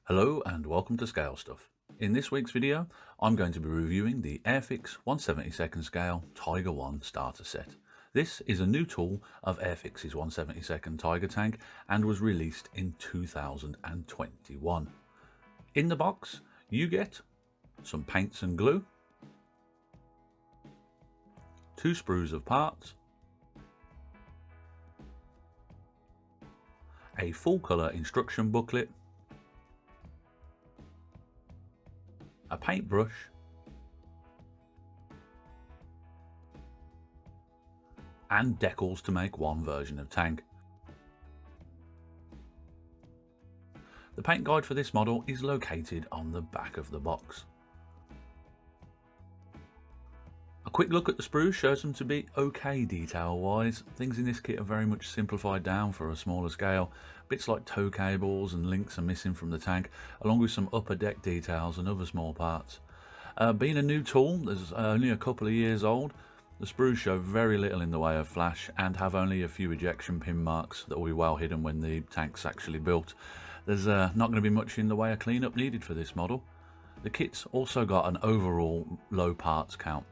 Hello and welcome to Scale Stuff. In this week's video, I'm going to be reviewing the Airfix 1/72 scale Tiger 1 starter set. This is a new tool of Airfix's 1/72 Tiger tank and was released in 2021. In the box, you get some paints and glue, 2 sprues of parts, a full colour instruction booklet, a paintbrush, and decals to make one version of tank. The paint guide for this model is located on the back of the box. A quick look at the sprues shows them to be okay detail wise. Things in this kit are very much simplified down for a smaller scale. Bits like tow cables and links are missing from the tank, along with some upper deck details and other small parts. Being a new tool that's only a couple of years old, the sprues show very little in the way of flash and have only a few ejection pin marks that will be well hidden when the tank's actually built. There's not going to be much in the way of cleanup needed for this model. The kit's also got an overall low parts count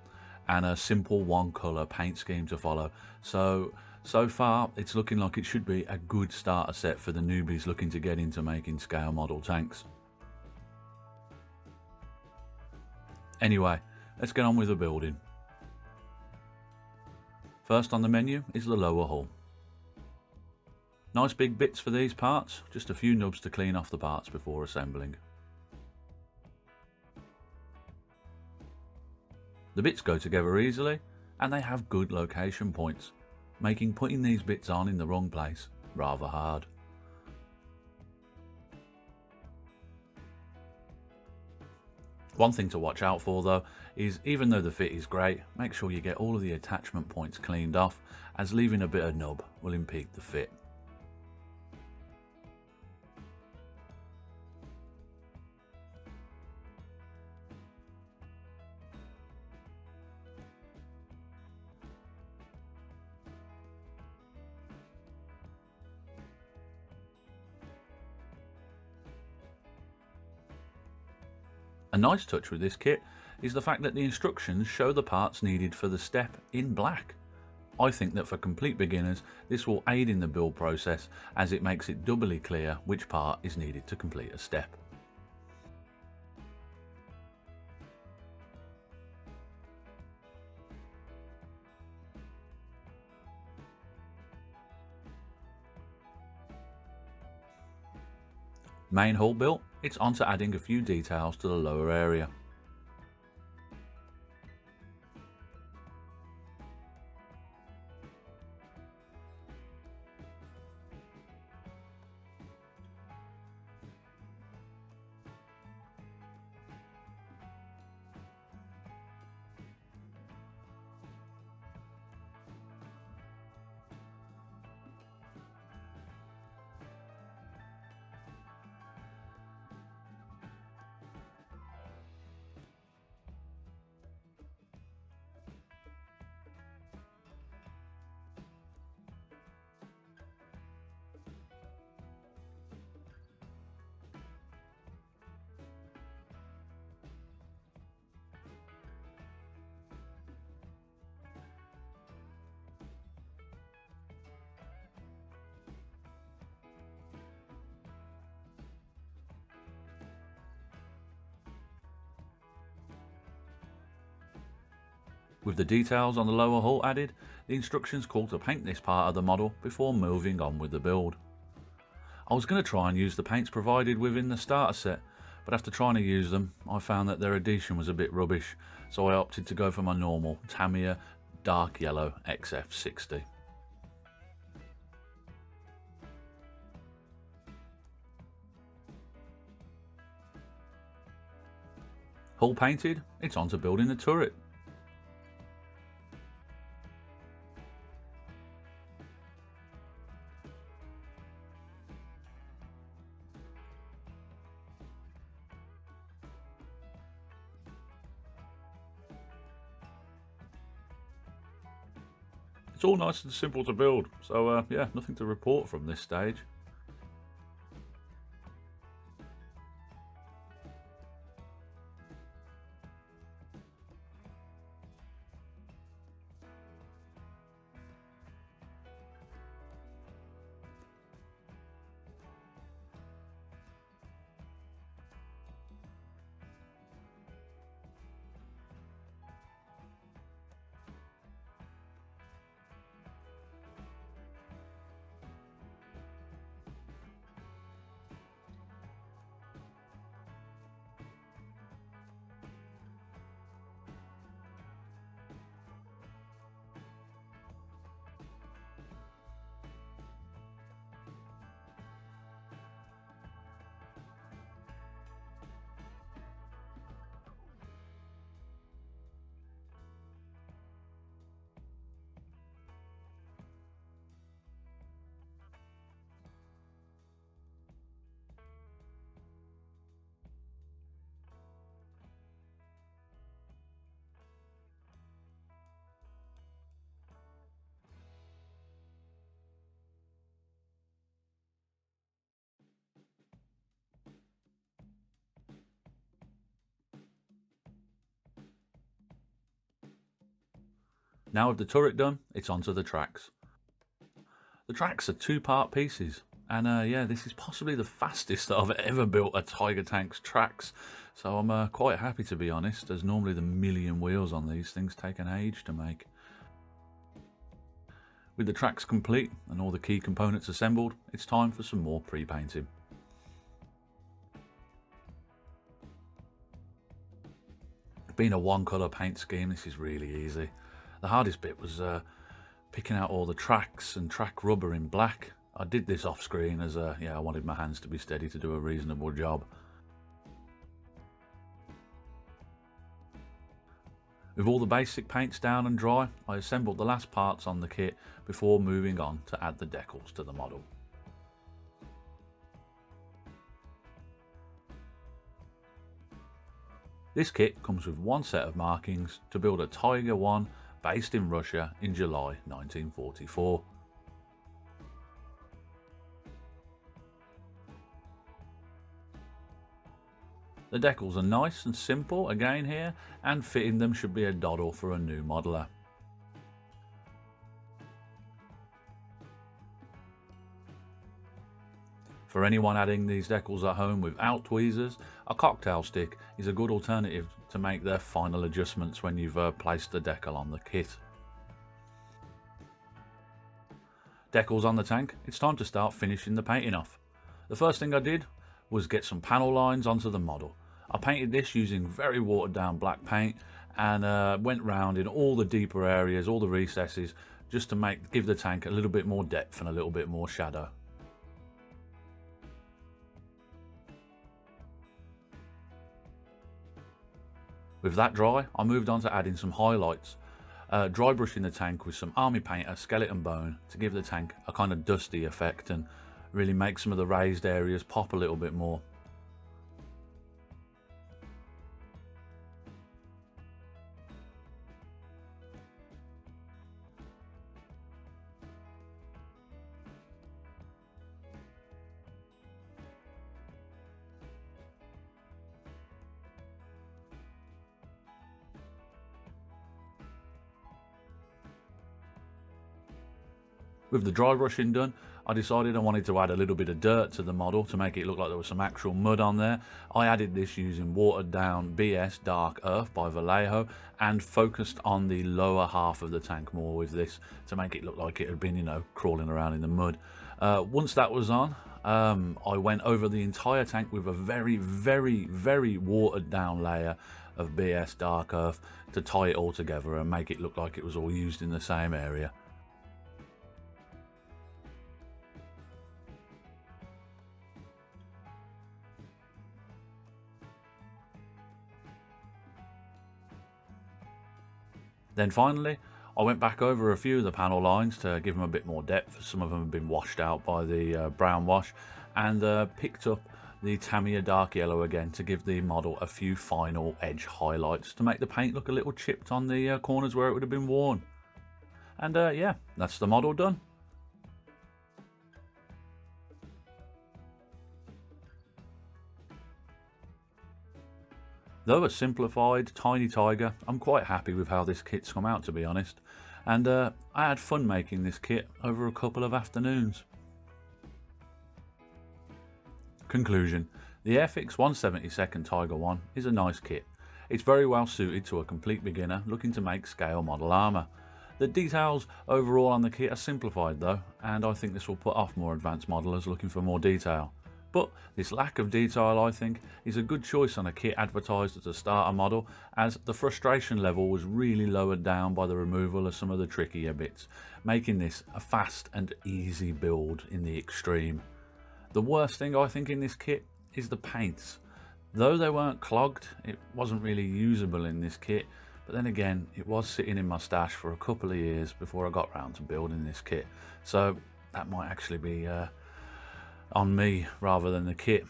and a simple one colour paint scheme to follow. So far it's looking like it should be a good starter set for the newbies looking to get into making scale model tanks. Anyway, let's get on with the building. First on the menu is the lower hull. Nice big bits for these parts, just a few nubs to clean off the parts before assembling. The bits go together easily and they have good location points, making putting these bits on in the wrong place rather hard. One thing to watch out for though is, even though the fit is great, make sure you get all of the attachment points cleaned off, as leaving a bit of nub will impede the fit. A nice touch with this kit is the fact that the instructions show the parts needed for the step in black. I think that for complete beginners this will aid in the build process, as it makes it doubly clear which part is needed to complete a step. Main hull built, it's on to adding a few details to the lower area. With the details on the lower hull added, the instructions call to paint this part of the model before moving on with the build. I was going to try and use the paints provided within the starter set, but after trying to use them I found that their adhesion was a bit rubbish, so I opted to go for my normal Tamiya dark yellow XF60. Hull painted, it's on to building the turret. It's all nice and simple to build, so yeah, nothing to report from this stage. Now with the turret done, it's onto the tracks. The tracks are two-part pieces, and yeah, this is possibly the fastest that I've ever built a Tiger tank's tracks, so I'm quite happy, to be honest, as normally the million wheels on these things take an age to make. With the tracks complete and all the key components assembled, it's time for some more pre-painting. Being a one-colour paint scheme, this is really easy. The hardest bit was picking out all the tracks and track rubber in black. I did this off screen as yeah, I wanted my hands to be steady to do a reasonable job. With all the basic paints down and dry, I assembled the last parts on the kit before moving on to add the decals to the model. This kit comes with one set of markings to build a Tiger 1 based in Russia in July 1944. The decals are nice and simple again here, and fitting them should be a doddle for a new modeler. For anyone adding these decals at home without tweezers, a cocktail stick is a good alternative to make their final adjustments when you've placed the decal on the kit. Decals on the tank, it's time to start finishing the painting off. The first thing I did was get some panel lines onto the model. I painted this using very watered down black paint and went round in all the deeper areas, all the recesses, just to give the tank a little bit more depth and a little bit more shadow. With that dry, I moved on to adding some highlights, dry brushing the tank with some Army Painter skeleton bone to give the tank a kind of dusty effect and really make some of the raised areas pop a little bit more. With the dry brushing done, I decided I wanted to add a little bit of dirt to the model to make it look like there was some actual mud on there. I added this using watered down BS Dark Earth by Vallejo and focused on the lower half of the tank more with this to make it look like it had been, you know, crawling around in the mud. Once that was on, I went over the entire tank with a very watered down layer of BS Dark Earth to tie it all together and make it look like it was all used in the same area. Then finally, I went back over a few of the panel lines to give them a bit more depth. Some of them have been washed out by the brown wash, and picked up the Tamiya dark yellow again to give the model a few final edge highlights to make the paint look a little chipped on the corners where it would have been worn. And yeah, that's the model done. Though a simplified tiny Tiger, I'm quite happy with how this kit's come out, to be honest, and I had fun making this kit over a couple of afternoons. Conclusion: the Airfix 1/72 Tiger 1 is a nice kit. It's very well suited to a complete beginner looking to make scale model armour. The details overall on the kit are simplified though, and I think this will put off more advanced modelers looking for more detail. But this lack of detail, I think, is a good choice on a kit advertised as a starter model, as the frustration level was really lowered down by the removal of some of the trickier bits, making this a fast and easy build in the extreme. The worst thing I think in this kit is the paints. Though they weren't clogged, it wasn't really usable in this kit, but then again, it was sitting in my stash for a couple of years before I got round to building this kit, so that might actually be on me rather than the kit.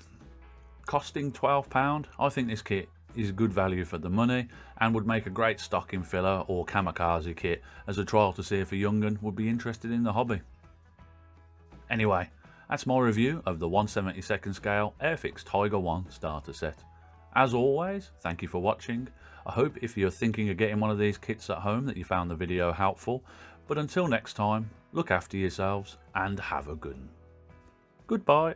Costing £12, I think this kit is good value for the money and would make a great stocking filler or kamikaze kit as a trial to see if a young'un would be interested in the hobby. Anyway, that's my review of the 1/72 scale Airfix Tiger 1 starter set. As always, thank you for watching. I hope if you're thinking of getting one of these kits at home that you found the video helpful. But until next time, look after yourselves and have a good one. Goodbye.